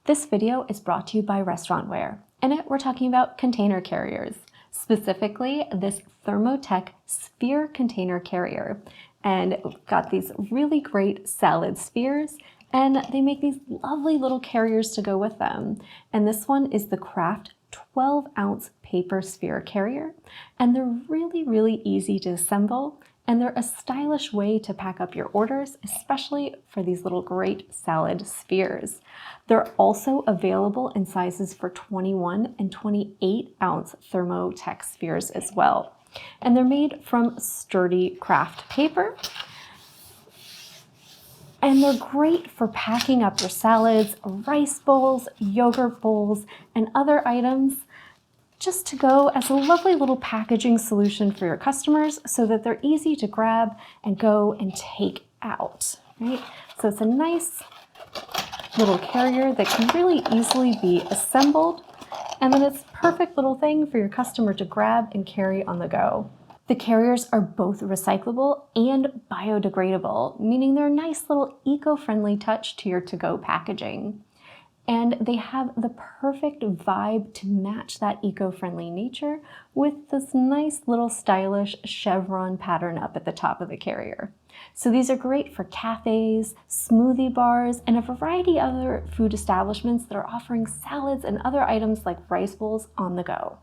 This video is brought to you by Restaurantware. In it, we're talking about container carriers, specifically this Thermo Tek sphere container carrier. And we've got these really great salad spheres, and they make these lovely little carriers to go with them. And this one is the Craft 12-ounce paper sphere carrier, and they're really easy to assemble, and they're a stylish way to pack up your orders, especially for these little great salad spheres. They're also available in sizes for 21 and 28-ounce Thermo Tek spheres as well. And they're made from sturdy craft paper. And they're great for packing up your salads, rice bowls, yogurt bowls, and other items, just to go as a lovely little packaging solution for your customers so that they're easy to grab and go and take out, right? So it's a nice little carrier that can really easily be assembled, and then it's a perfect little thing for your customer to grab and carry on the go. The carriers are both recyclable and biodegradable, meaning they're a nice little eco-friendly touch to your to-go packaging. And they have the perfect vibe to match that eco-friendly nature with this nice little stylish chevron pattern up at the top of the carrier. So these are great for cafes, smoothie bars, and a variety of other food establishments that are offering salads and other items like rice bowls on the go.